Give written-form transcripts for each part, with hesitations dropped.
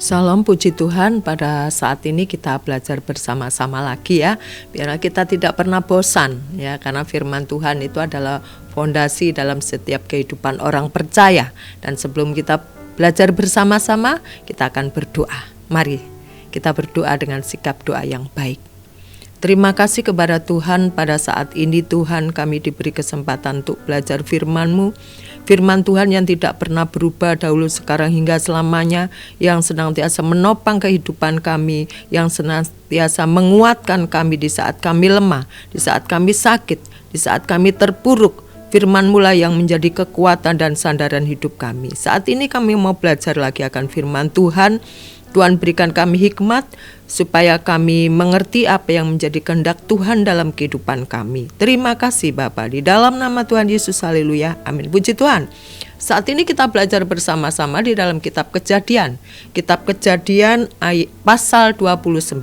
Salam puji Tuhan, pada saat ini kita belajar bersama-sama lagi ya. Biarlah kita tidak pernah bosan ya, karena firman Tuhan itu adalah fondasi dalam setiap kehidupan orang percaya. Dan sebelum kita belajar bersama-sama, kita akan berdoa. Mari kita berdoa dengan sikap doa yang baik. Terima kasih kepada Tuhan, pada saat ini Tuhan kami diberi kesempatan untuk belajar firman-Mu. Firman Tuhan yang tidak pernah berubah dahulu, sekarang hingga selamanya, yang senantiasa menopang kehidupan kami, yang senantiasa menguatkan kami di saat kami lemah, di saat kami sakit, di saat kami terpuruk. Firman-Mu lah yang menjadi kekuatan dan sandaran hidup kami. Saat ini kami mau belajar lagi akan firman Tuhan. Tuhan berikan kami hikmat supaya kami mengerti apa yang menjadi kehendak Tuhan dalam kehidupan kami. Terima kasih Bapa, di dalam nama Tuhan Yesus, haleluya, amin. Puji Tuhan. Saat ini kita belajar bersama-sama di dalam kitab Kejadian. Kitab Kejadian pasal 29.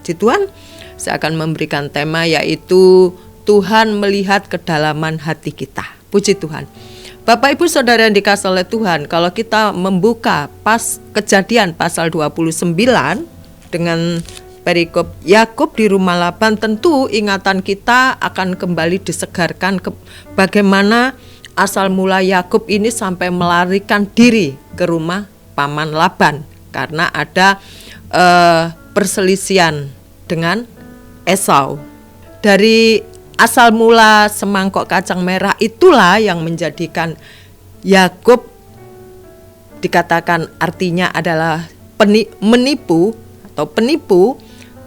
Puji Tuhan, saya akan memberikan tema yaitu Tuhan melihat kedalaman hati kita. Puji Tuhan. Bapak Ibu Saudara yang dikasihi oleh Tuhan, kalau kita membuka Kejadian pasal 29 dengan perikop Yakub di rumah Laban, tentu ingatan kita akan kembali disegarkan bagaimana asal mula Yakub ini sampai melarikan diri ke rumah paman Laban karena ada perselisihan dengan Esau. Dari asal mula semangkok kacang merah itulah yang menjadikan Yakub dikatakan artinya adalah menipu atau penipu,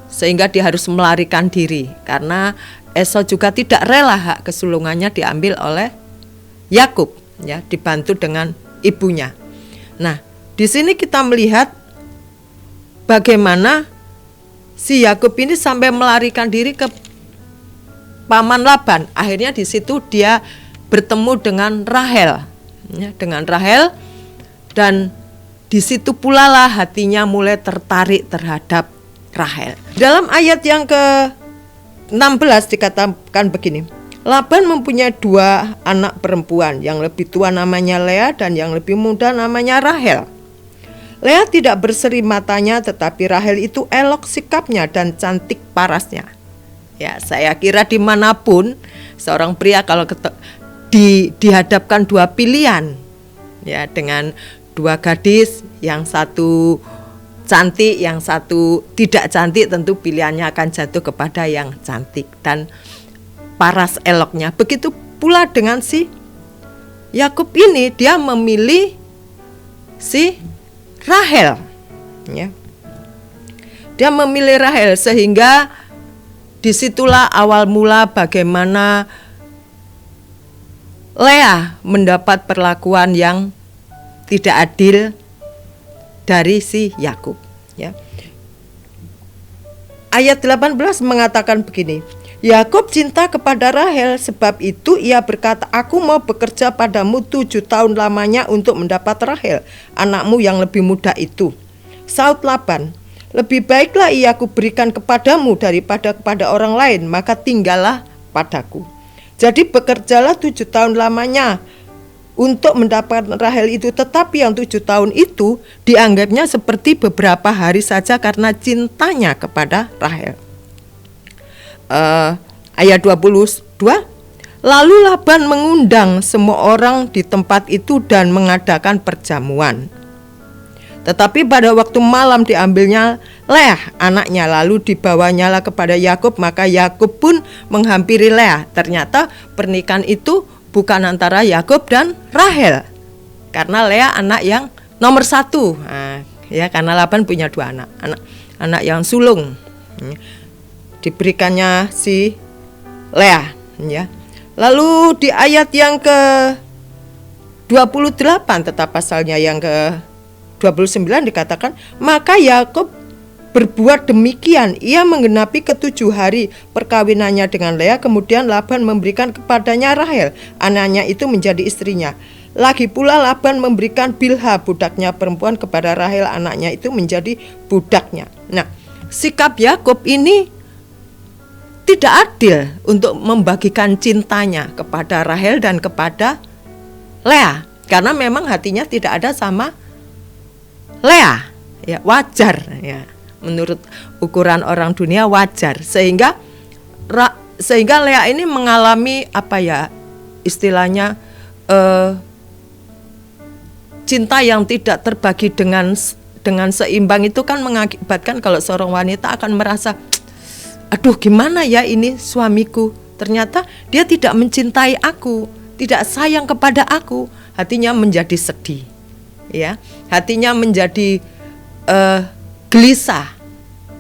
sehingga dia harus melarikan diri karena Esau juga tidak rela hak kesulungannya diambil oleh Yakub ya, dibantu dengan ibunya. Nah, di sini kita melihat bagaimana si Yakub ini sampai melarikan diri ke paman Laban. Akhirnya di situ dia bertemu dengan Rahel, ya, dan di situ pula lah hatinya mulai tertarik terhadap Rahel. Dalam ayat yang ke-16 dikatakan begini, Laban mempunyai 2 anak perempuan, yang lebih tua namanya Lea dan yang lebih muda namanya Rahel. Lea tidak berseri matanya, tetapi Rahel itu elok sikapnya dan cantik parasnya. Ya, saya kira dimanapun seorang pria kalau dihadapkan 2 pilihan, ya, dengan 2 gadis, yang satu cantik, yang satu tidak cantik, tentu pilihannya akan jatuh kepada yang cantik dan paras eloknya. Begitu pula dengan si Yakub ini, dia memilih si Rahel, ya. Dia memilih Rahel sehingga disitulah awal mula bagaimana Lea mendapat perlakuan yang tidak adil dari si Yakub. Ya. Ayat 18 mengatakan begini, Yakub cinta kepada Rahel, sebab itu ia berkata, aku mau bekerja padamu 7 tahun lamanya untuk mendapat Rahel, anakmu yang lebih muda itu. Saud Laban, lebih baiklah ia aku berikan kepadamu daripada kepada orang lain, maka tinggallah padaku. Jadi bekerjalah 7 tahun lamanya untuk mendapatkan Rahel itu, tetapi yang 7 tahun itu dianggapnya seperti beberapa hari saja karena cintanya kepada Rahel. Ayat 22, lalu Laban mengundang semua orang di tempat itu dan mengadakan perjamuan. Tetapi pada waktu malam diambilnya Lea anaknya, lalu dibawanyalah kepada Yakub, maka Yakub pun menghampiri Lea. Ternyata pernikahan itu bukan antara Yakub dan Rahel, karena Lea anak yang nomor 1. Nah, ya, karena Laban punya 2 anak yang sulung, diberikannya si Lea, ya. Lalu di ayat yang ke 28 tetap pasalnya yang ke 29 dikatakan, maka Yakub berbuat demikian, ia menggenapi ke-7 hari perkawinannya dengan Lea. Kemudian Laban memberikan kepadanya Rahel, anaknya itu menjadi istrinya. Lagi pula Laban memberikan Bilha, budaknya perempuan, kepada Rahel, anaknya itu menjadi budaknya. Nah, sikap Yakub ini tidak adil untuk membagikan cintanya kepada Rahel dan kepada Lea, karena memang hatinya tidak ada sama Lea, ya, wajar ya. Menurut ukuran orang dunia wajar, sehingga Lea ini mengalami apa ya istilahnya cinta yang tidak terbagi dengan seimbang. Itu kan mengakibatkan kalau seorang wanita akan merasa, aduh gimana ya ini suamiku, ternyata dia tidak mencintai aku, tidak sayang kepada aku. Hatinya menjadi sedih ya, hatinya menjadi gelisah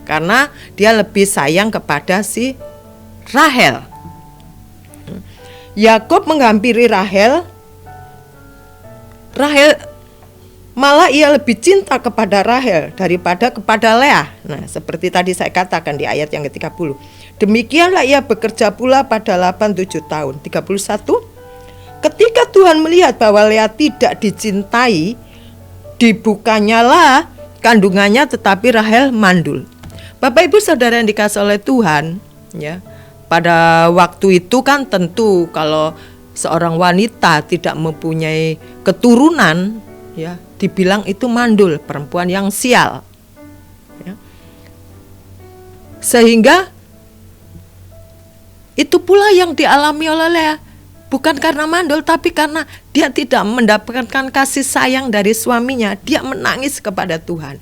karena dia lebih sayang kepada si Rahel. Yakub menghampiri Rahel malah ia lebih cinta kepada Rahel daripada kepada Lea. Nah, seperti tadi saya katakan di ayat yang ke-30. Demikianlah ia bekerja pula pada Laban 7 tahun. 31. Ketika Tuhan melihat bahwa Lea tidak dicintai, dibukanyalah kandungannya, tetapi Rahel mandul. Bapak Ibu Saudara yang dikasihi oleh Tuhan, ya. Pada waktu itu kan tentu kalau seorang wanita tidak mempunyai keturunan, ya, dibilang itu mandul, perempuan yang sial ya. Sehingga itu pula yang dialami oleh Lea, bukan karena mandul, tapi karena dia tidak mendapatkan kasih sayang dari suaminya. Dia menangis kepada Tuhan.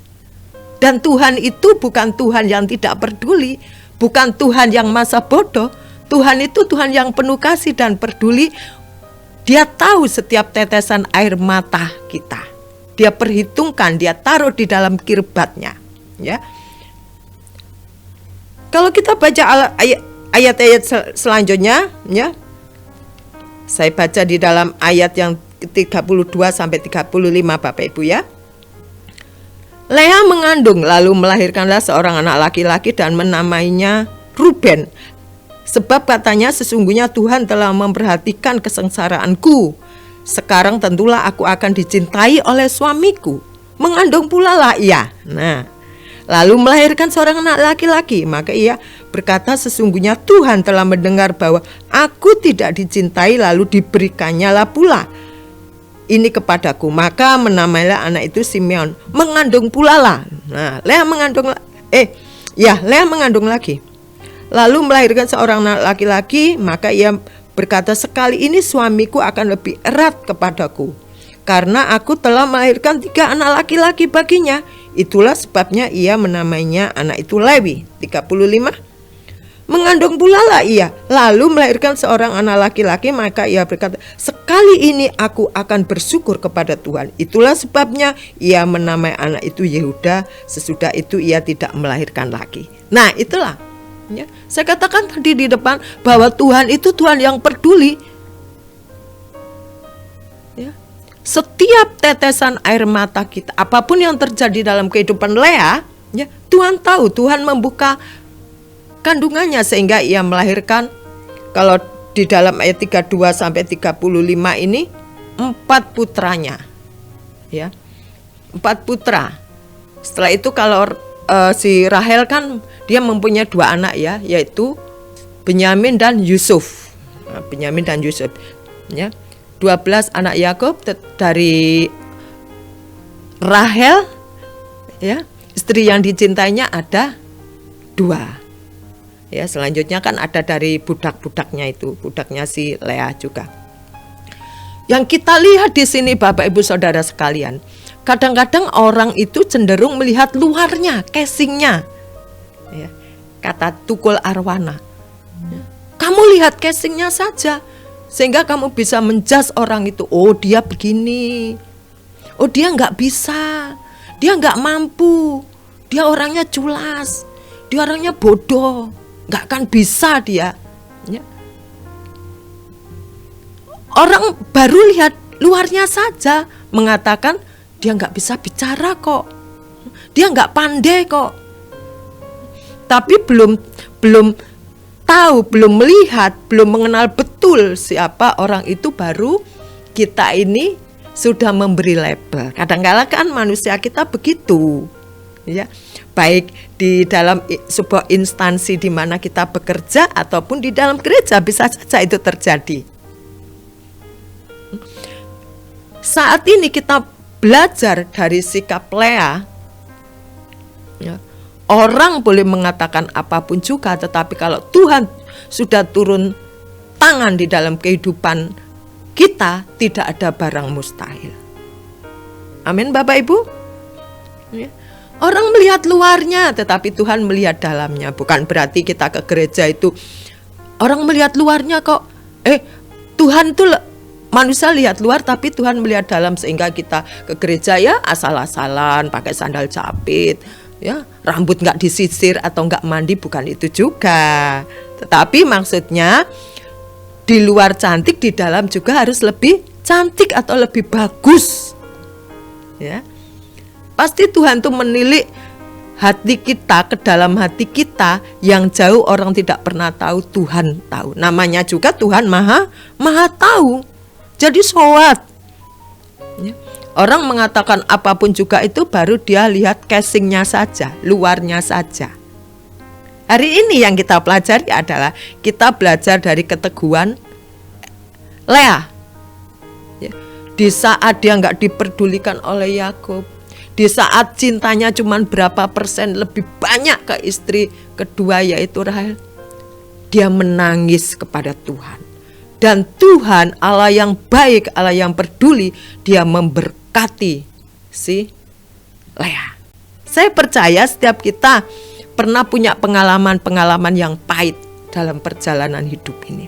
Dan Tuhan itu bukan Tuhan yang tidak peduli, bukan Tuhan yang masa bodoh. Tuhan itu Tuhan yang penuh kasih dan peduli. Dia tahu setiap tetesan air mata kita. Dia perhitungkan, dia taruh di dalam kirbatnya, ya. Kalau kita baca ayat-ayat selanjutnya, ya. Saya baca di dalam ayat yang 32 sampai 35 Bapak Ibu ya. Lea mengandung lalu melahirkanlah seorang anak laki-laki dan menamainya Ruben. Sebab katanya sesungguhnya Tuhan telah memperhatikan kesengsaraanku. Sekarang tentulah aku akan dicintai oleh suamiku. Mengandung pula lah ia. Nah, lalu melahirkan seorang anak laki-laki. Maka ia berkata sesungguhnya Tuhan telah mendengar bahwa aku tidak dicintai, lalu diberikannya lah pula ini kepadaku. Maka menamailah anak itu Simeon. Mengandung pula lah. Nah, Lea mengandung lagi. Lalu melahirkan seorang anak laki-laki. Maka ia berkata sekali ini suamiku akan lebih erat kepadaku, karena aku telah melahirkan 3 anak laki-laki baginya. Itulah sebabnya ia menamainya anak itu Lewi. 35. Mengandung pula lah ia, lalu melahirkan seorang anak laki-laki. Maka ia berkata sekali ini aku akan bersyukur kepada Tuhan. Itulah sebabnya ia menamai anak itu Yehuda. Sesudah itu ia tidak melahirkan lagi. Nah itulah ya, saya katakan tadi di depan bahwa Tuhan itu Tuhan yang peduli ya. Setiap tetesan air mata kita, apapun yang terjadi dalam kehidupan Lea ya, Tuhan tahu. Tuhan membuka kandungannya sehingga ia melahirkan, kalau di dalam ayat 32 sampai 35 ini 4 putranya ya, 4 putra. Setelah itu kalau si Rahel kan dia mempunyai 2 anak ya, yaitu Benyamin dan Yusuf. Nah, Benyamin dan Yusuf ya. 12 anak Yakub dari Rahel ya, istri yang dicintainya ada 2. Ya, selanjutnya kan ada dari budak-budaknya itu, budaknya si Lea juga. Yang kita lihat di sini Bapak Ibu Saudara sekalian, kadang-kadang orang itu cenderung melihat luarnya, casingnya. Ya, kata Tukul Arwana, kamu lihat casingnya saja, sehingga kamu bisa menjudge orang itu. Oh dia begini, oh dia nggak bisa, dia nggak mampu, dia orangnya culas, dia orangnya bodoh, nggak akan bisa dia. Ya. Orang baru lihat luarnya saja mengatakan dia nggak bisa bicara kok, dia nggak pandai kok. Tapi belum tahu, belum melihat, belum mengenal betul siapa orang itu, baru kita ini sudah memberi label. Kadang-kala kan manusia kita begitu, ya. Baik di dalam sebuah instansi di mana kita bekerja ataupun di dalam gereja bisa saja itu terjadi. Saat ini kita belajar dari sikap Lea Ya. Orang boleh mengatakan apapun juga, tetapi kalau Tuhan sudah turun tangan di dalam kehidupan kita, tidak ada barang mustahil. Amin Bapak Ibu. Ya. Orang melihat luarnya, tetapi Tuhan melihat dalamnya. Bukan berarti kita ke gereja itu orang melihat luarnya kok. Tuhan tuh manusia lihat luar, tapi Tuhan melihat dalam, sehingga kita ke gereja ya asal-asalan, pakai sandal jepit, ya rambut nggak disisir atau nggak mandi. Bukan itu juga. Tetapi maksudnya di luar cantik, di dalam juga harus lebih cantik atau lebih bagus. Ya. Pasti Tuhan tuh menilik hati kita, ke dalam hati kita yang jauh orang tidak pernah tahu, Tuhan tahu. Namanya juga Tuhan maha tahu. Jadi sowat. Ya. Orang mengatakan apapun juga itu baru dia lihat casingnya saja, luarnya saja. Hari ini yang kita pelajari adalah kita belajar dari keteguhan Lea. Ya. Di saat dia nggak diperdulikan oleh Yakub, di saat cintanya cuma berapa persen lebih banyak ke istri kedua yaitu Rahel, dia menangis kepada Tuhan. Dan Tuhan, Allah yang baik, Allah yang peduli, dia memberkati si Lea. Saya percaya setiap kita pernah punya pengalaman-pengalaman yang pahit dalam perjalanan hidup ini.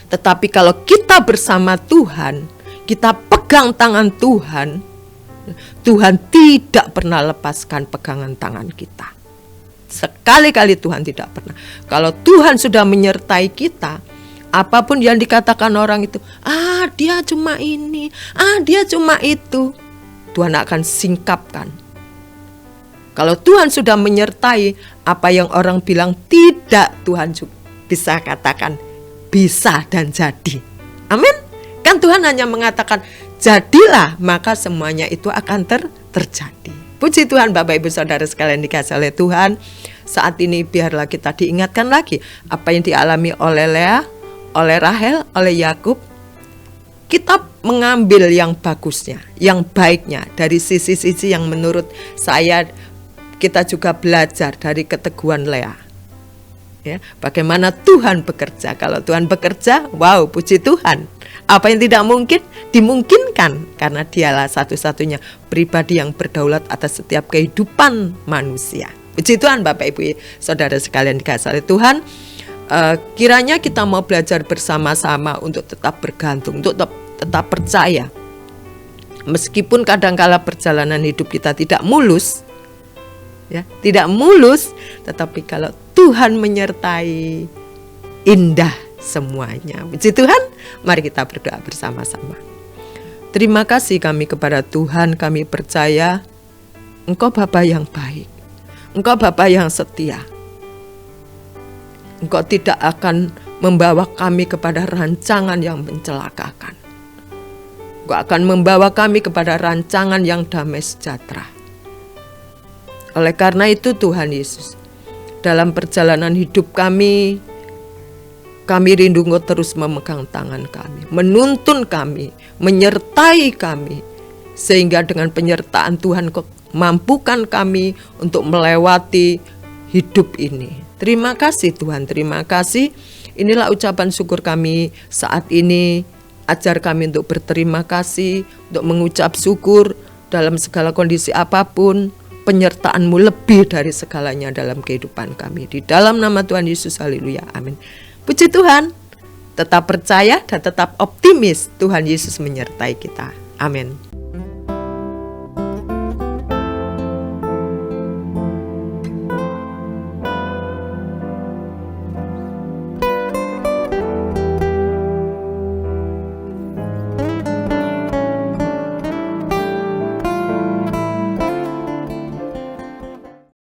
Tetapi kalau kita bersama Tuhan, kita pegang tangan Tuhan, Tuhan tidak pernah lepaskan pegangan tangan kita. Sekali-kali Tuhan tidak pernah. Kalau Tuhan sudah menyertai kita, apapun yang dikatakan orang itu, dia cuma ini, dia cuma itu, Tuhan akan singkapkan. Kalau Tuhan sudah menyertai, apa yang orang bilang tidak, Tuhan bisa katakan bisa dan jadi. Amin. Kan Tuhan hanya mengatakan jadilah, maka semuanya itu akan terjadi. Puji Tuhan Bapak Ibu Saudara sekalian dikasihi oleh Tuhan. Saat ini biarlah kita diingatkan lagi apa yang dialami oleh Lea, oleh Rahel, oleh Yakub. Kita mengambil yang bagusnya, yang baiknya dari sisi-sisi yang menurut saya kita juga belajar dari keteguhan Lea. Ya, bagaimana Tuhan bekerja. Kalau Tuhan bekerja, wow, puji Tuhan. Apa yang tidak mungkin dimungkinkan, karena dialah satu-satunya pribadi yang berdaulat atas setiap kehidupan manusia. Puji Tuhan Bapak Ibu Saudara sekalian dikasihi oleh Tuhan. Kiranya kita mau belajar bersama-sama untuk tetap bergantung, untuk tetap percaya. Meskipun kadangkala perjalanan hidup kita tidak mulus, ya, tidak mulus, tetapi kalau Tuhan menyertai, indah semuanya. Puji Tuhan, mari kita berdoa bersama-sama. Terima kasih kami kepada Tuhan, kami percaya Engkau Bapa yang baik, Engkau Bapa yang setia. Engkau tidak akan membawa kami kepada rancangan yang mencelakakan. Engkau akan membawa kami kepada rancangan yang damai sejahtera. Oleh karena itu Tuhan Yesus, dalam perjalanan hidup kami rindu Engkau terus memegang tangan kami, menuntun kami, menyertai kami, sehingga dengan penyertaan Tuhan Engkau mampukan kami untuk melewati hidup ini. Terima kasih Tuhan, terima kasih. Inilah ucapan syukur kami saat ini. Ajar kami untuk berterima kasih, untuk mengucap syukur dalam segala kondisi apapun. Penyertaan-Mu lebih dari segalanya dalam kehidupan kami. Di dalam nama Tuhan Yesus, haleluya, amin. Puji Tuhan, tetap percaya dan tetap optimis. Tuhan Yesus menyertai kita, amin.